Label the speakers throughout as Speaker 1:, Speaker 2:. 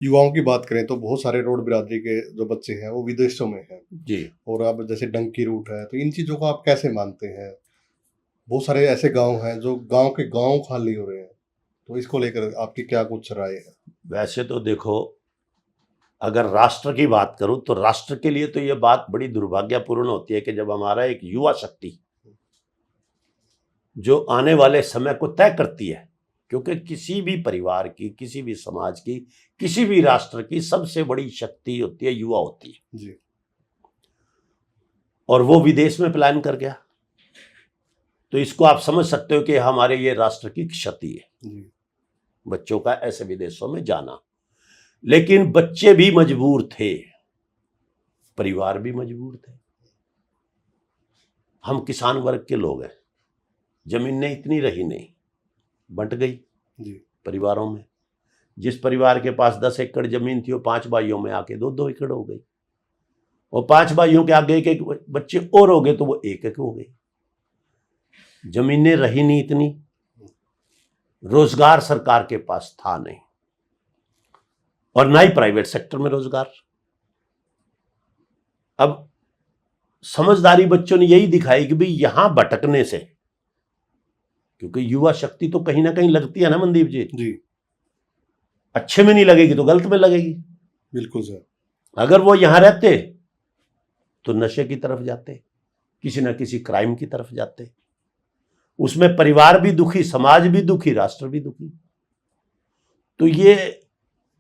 Speaker 1: युवाओं की बात करें तो बहुत सारे रोड बिरादरी के जो बच्चे हैं वो विदेशों में हैं।
Speaker 2: जी।
Speaker 1: और अब जैसे डंकी रूट है, तो इन चीज़ों को आप कैसे मानते हैं? बहुत सारे ऐसे गाँव हैं जो गाँव के गाँव खाली हो रहे हैं, तो इसको लेकर आपकी क्या कुछ राय है?
Speaker 2: वैसे तो देखो, अगर राष्ट्र की बात करूं तो राष्ट्र के लिए तो यह बात बड़ी दुर्भाग्यपूर्ण होती है कि जब हमारा एक युवा शक्ति जो आने वाले समय को तय करती है, क्योंकि किसी भी परिवार की, किसी भी समाज की, किसी भी राष्ट्र की सबसे बड़ी शक्ति होती है, युवा होती है।
Speaker 1: जी।
Speaker 2: और वो विदेश में पलायन कर गया, तो इसको आप समझ सकते हो कि हमारे ये राष्ट्र की क्षति है,
Speaker 1: जी।
Speaker 2: बच्चों का ऐसे विदेशों में जाना। लेकिन बच्चे भी मजबूर थे, परिवार भी मजबूर थे। हम किसान वर्ग के लोग हैं, जमीनें इतनी रही नहीं, बंट गई
Speaker 1: जी।
Speaker 2: परिवारों में। जिस परिवार के पास 10 एकड़ जमीन थी वो 5 भाइयों में आके 2-2 एकड़ हो गई, और 5 भाइयों के आगे एक एक बच्चे और हो गए तो वो एक एक हो गई। जमीनें रही नहीं इतनी, रोजगार सरकार के पास था नहीं, और ना ही प्राइवेट सेक्टर में रोजगार। अब समझदारी बच्चों ने यही दिखाई कि भाई यहां भटकने से, क्योंकि युवा शक्ति तो कहीं ना कहीं लगती है ना मनदीप जी,
Speaker 1: जी।
Speaker 2: अच्छे में नहीं लगेगी तो गलत में लगेगी।
Speaker 1: बिल्कुल सर।
Speaker 2: अगर वो यहां रहते तो नशे की तरफ जाते, किसी ना किसी क्राइम की तरफ जाते, उसमें परिवार भी दुखी, समाज भी दुखी, राष्ट्र भी दुखी। तो ये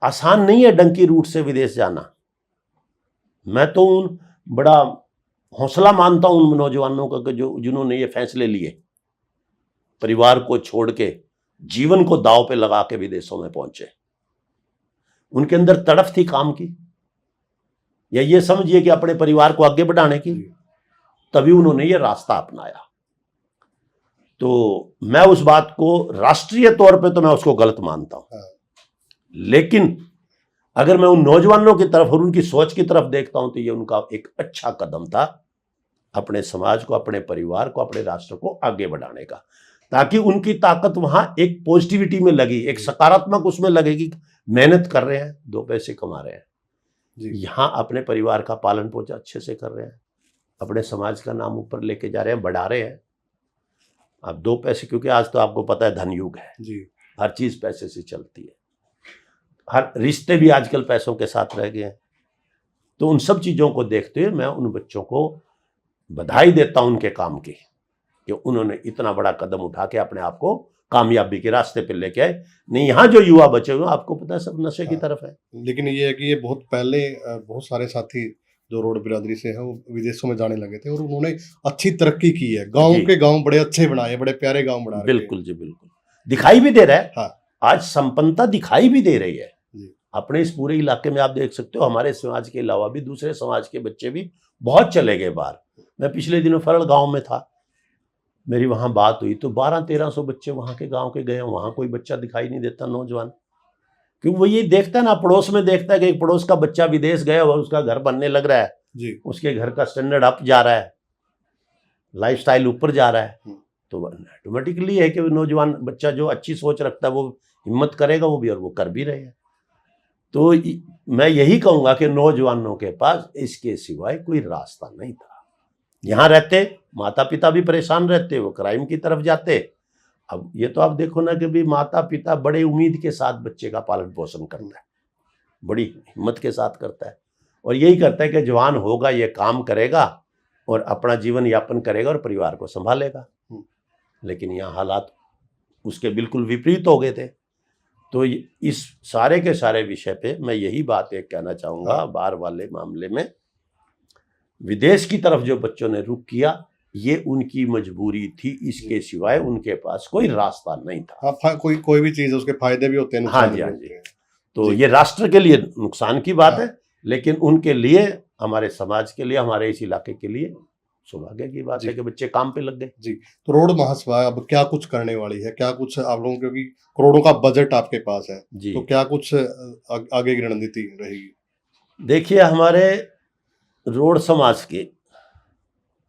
Speaker 2: आसान नहीं है डंकी रूट से विदेश जाना। मैं तो उन बड़ा हौसला मानता हूं उन नौजवानों का जो जिन्होंने ये फैसले लिए, परिवार को छोड़ के, जीवन को दांव पे लगा के विदेशों में पहुंचे। उनके अंदर तड़फ थी काम की, या ये समझिए कि अपने परिवार को आगे बढ़ाने की, तभी उन्होंने ये रास्ता अपनाया। तो मैं उस बात को राष्ट्रीय तौर पे तो मैं उसको गलत मानता हूं, लेकिन अगर मैं उन नौजवानों की तरफ और उनकी सोच की तरफ देखता हूं तो ये उनका एक अच्छा कदम था, अपने समाज को, अपने परिवार को, अपने राष्ट्र को आगे बढ़ाने का, ताकि उनकी ताकत वहां एक पॉजिटिविटी में लगी, एक सकारात्मक उसमें लगेगी। मेहनत कर रहे हैं, 2 पैसे कमा रहे हैं, यहां अपने परिवार का पालन पोषण अच्छे से कर रहे हैं, अपने समाज का नाम ऊपर लेके जा रहे हैं, बढ़ा रहे हैं। अब 2 पैसे, क्योंकि आज तो आपको पता है धन युग है जी, हर चीज पैसे से चलती है, हर रिश्ते भी आजकल पैसों के साथ रह गए हैं। तो उन सब चीजों को देखते हुए मैं उन बच्चों को बधाई देता हूं उनके काम की, कि उन्होंने इतना बड़ा कदम उठा के अपने आप को कामयाबी के रास्ते पे लेके आए। नहीं, यहाँ जो युवा बचे हुए आपको पता है सब नशे की तरफ है।
Speaker 1: लेकिन ये है कि ये बहुत पहले बहुत सारे साथी जो रोड बिरादरी से हैं वो विदेशों में जाने लगे थे और उन्होंने अच्छी तरक्की की है, गांव के गांव बड़े अच्छे बनाए, बड़े प्यारे गांव बना रखे हैं।
Speaker 2: बिल्कुल जी, बिल्कुल दिखाई भी दे रहा है। हाँ। आज संपन्नता दिखाई भी दे रही है अपने इस पूरे इलाके में। आप देख सकते हो हमारे समाज के अलावा भी दूसरे समाज के बच्चे भी बहुत चले गए बाहर। मैं पिछले दिनों फरल गांव में था, मेरी वहां बात हुई तो 1200-1300 बच्चे वहां के गांव के गए। वहां कोई बच्चा दिखाई नहीं देता नौजवान, क्योंकि वो ये देखता है ना, पड़ोस में देखता है कि एक पड़ोस का बच्चा विदेश गया और उसका घर बनने लग रहा है जी, उसके घर का स्टैंडर्ड अप जा रहा है, लाइफस्टाइल ऊपर जा रहा है, तो ऑटोमेटिकली है कि नौजवान बच्चा जो अच्छी सोच रखता है वो हिम्मत करेगा, वो भी, और वो कर भी रहे हैं। तो मैं यही कहूंगा कि नौजवानों के पास इसके सिवाय कोई रास्ता नहीं था। यहां रहते, माता पिता भी परेशान रहते, वो क्राइम की तरफ जाते। अब ये तो आप देखो ना कि भी माता पिता बड़े उम्मीद के साथ बच्चे का पालन पोषण करता है, बड़ी हिम्मत के साथ करता है, और यही करता है कि जवान होगा ये काम करेगा और अपना जीवन यापन करेगा और परिवार को संभालेगा। लेकिन यहाँ हालात उसके बिल्कुल विपरीत हो गए थे। तो इस सारे के सारे विषय पे मैं यही बात एक कहना चाहूंगा, बाहर वाले मामले में विदेश की तरफ जो बच्चों ने रुख किया ये उनकी मजबूरी थी, इसके सिवाय उनके पास कोई रास्ता नहीं था।
Speaker 1: हाँ, कोई भी चीज उसके फायदे भी होते हैं,
Speaker 2: हाँ जी, हाँ जी। तो ये राष्ट्र के लिए नुकसान की बात है, लेकिन उनके लिए, हमारे समाज के लिए, हमारे इस इलाके के लिए सौभाग्य की बात है कि बच्चे काम पे लग गए जी।
Speaker 1: तो रोड महासभा अब क्या कुछ करने वाली है, क्या कुछ आप लोगों, क्योंकि करोड़ों का बजट आपके पास है जी, तो क्या कुछ आगे की रणनीति रहेगी?
Speaker 2: देखिए, हमारे रोड समाज के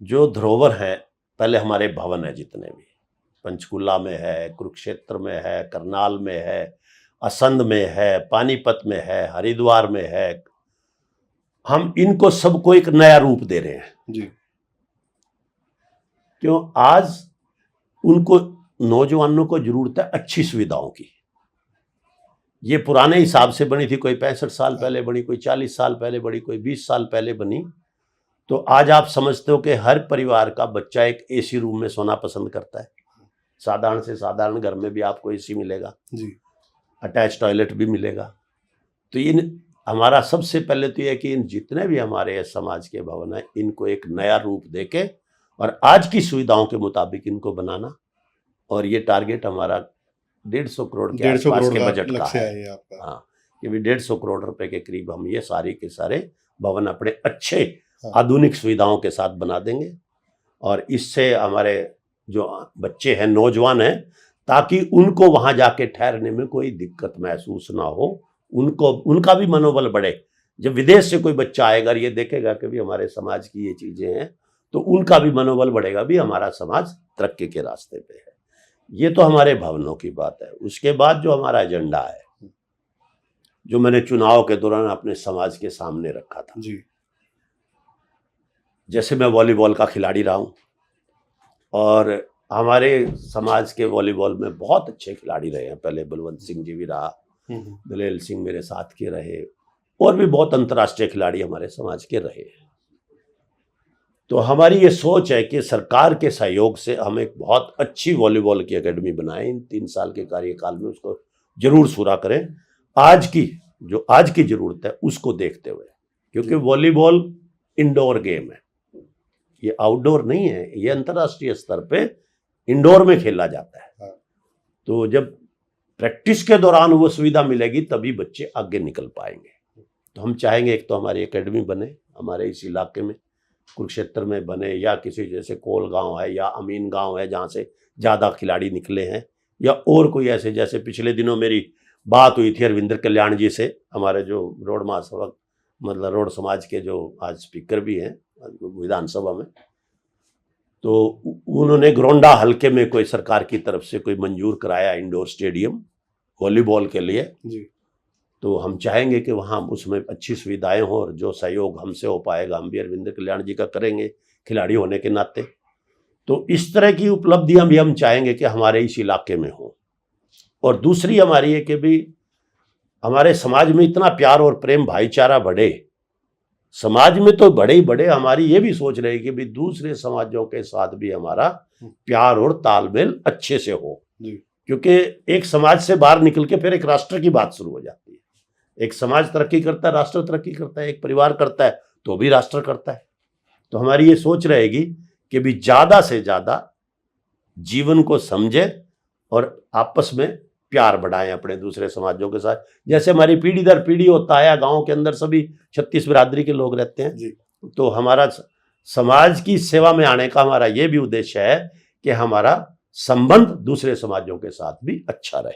Speaker 2: जो धरोहर हैं, पहले हमारे भवन है जितने भी, पंचकुला में है, कुरुक्षेत्र में है, करनाल में है, असंध में है, पानीपत में है, हरिद्वार में है, हम इनको सबको एक नया रूप दे रहे हैं।
Speaker 1: जी।
Speaker 2: क्यों? आज उनको, नौजवानों को जरूरत है अच्छी सुविधाओं की। ये पुराने हिसाब से बनी थी, कोई 65 साल पहले बनी, कोई 40 साल पहले बनी, कोई 20 साल पहले बनी। तो आज आप समझते हो कि हर परिवार का बच्चा एक एसी रूम में सोना पसंद करता है। साधारण से साधारण घर में भी आपको एसी मिलेगा
Speaker 1: जी।
Speaker 2: अटैच टॉयलेट भी मिलेगा। तो इन हमारा सबसे पहले तो यह कि इन जितने भी हमारे समाज के भवन हैं, इनको एक नया रूप देके और आज की सुविधाओं के मुताबिक इनको बनाना। और ये टारगेट हमारा 150 करोड़ के
Speaker 1: 150
Speaker 2: आसपास
Speaker 1: करोड़
Speaker 2: के
Speaker 1: का
Speaker 2: बजट का
Speaker 1: लक्ष्य
Speaker 2: है।
Speaker 1: है ये आपका।
Speaker 2: हाँ, ये भी 150 करोड़ रुपए के करीब हम ये सारे के सारे भवन अपने अच्छे
Speaker 1: हाँ।
Speaker 2: आधुनिक सुविधाओं के साथ बना देंगे। और इससे हमारे जो बच्चे हैं, नौजवान हैं, ताकि उनको वहां जाके ठहरने में कोई दिक्कत महसूस ना हो, उनको उनका भी मनोबल बढ़े। जब विदेश से कोई बच्चा आएगा और ये देखेगा कि भी हमारे समाज की ये चीजें हैं, तो उनका भी मनोबल बढ़ेगा, भी हमारा समाज तरक्की के रास्ते पे है। ये तो हमारे भवनों की बात है। उसके बाद जो हमारा एजेंडा है, जो मैंने चुनाव के दौरान अपने समाज के सामने रखा था,
Speaker 1: जी।
Speaker 2: जैसे मैं वॉलीबॉल का खिलाड़ी रहा हूं और हमारे समाज के वॉलीबॉल में बहुत अच्छे खिलाड़ी रहे हैं। पहले बलवंत सिंह जी भी रहा, दलेल सिंह मेरे साथ के रहे, और भी बहुत अंतर्राष्ट्रीय खिलाड़ी हमारे समाज के रहे। तो हमारी ये सोच है कि सरकार के सहयोग से हम एक बहुत अच्छी वॉलीबॉल की एकेडमी बनाएं। इन 3 साल के कार्यकाल में उसको जरूर पूरा करें, आज की जरूरत है उसको देखते हुए। क्योंकि वॉलीबॉल इंडोर गेम है, ये आउटडोर नहीं है। ये अंतर्राष्ट्रीय स्तर पे इंडोर में खेला जाता है। तो जब प्रैक्टिस के दौरान वो सुविधा मिलेगी तभी बच्चे आगे निकल पाएंगे। तो हम चाहेंगे एक तो हमारी एकेडमी बने हमारे इस इलाके में, कुरुक्षेत्र में बने, या किसी जैसे कोल गांव है या अमीन गांव है जहाँ से ज़्यादा खिलाड़ी निकले हैं, या और कोई ऐसे, जैसे पिछले दिनों मेरी बात हुई थी अरविंदर कल्याण जी से, हमारे जो रोड महासभा मतलब रोड समाज के जो आज स्पीकर भी हैं विधानसभा में। तो उन्होंने गोंडा हल्के में कोई सरकार की तरफ से कोई मंजूर कराया इंडोर स्टेडियम वॉलीबॉल के लिए
Speaker 1: जी।
Speaker 2: तो हम चाहेंगे कि वहाँ उसमें अच्छी सुविधाएं हो, और जो सहयोग हमसे हो पाएगा हम भी अरविंदर कल्याण जी का करेंगे खिलाड़ी होने के नाते। तो इस तरह की उपलब्धियां भी हम चाहेंगे कि हमारे इस इलाके में हो। और दूसरी हमारी है कि भी हमारे समाज में इतना प्यार और प्रेम भाईचारा बढ़े, समाज में तो बड़े ही बड़े, हमारी ये भी सोच रही है कि भी दूसरे समाजों के साथ भी हमारा प्यार और तालमेल अच्छे से हो। क्योंकि एक समाज से बाहर निकल के फिर एक राष्ट्र की बात शुरू हो जाती है। एक समाज तरक्की करता है, राष्ट्र तरक्की करता है, एक परिवार करता है तो भी राष्ट्र करता है। तो हमारी ये सोच रहेगी कि भी ज्यादा से ज्यादा जीवन को समझे और आपस में प्यार बढ़ाएं अपने दूसरे समाजों के साथ। जैसे हमारी पीढ़ी दर पीढ़ी होता है, गांव के अंदर सभी 36 बिरादरी के लोग रहते हैं
Speaker 1: जी।
Speaker 2: तो हमारा समाज की सेवा में आने का हमारा ये भी उद्देश्य है कि हमारा संबंध दूसरे समाजों के साथ भी अच्छा रहे।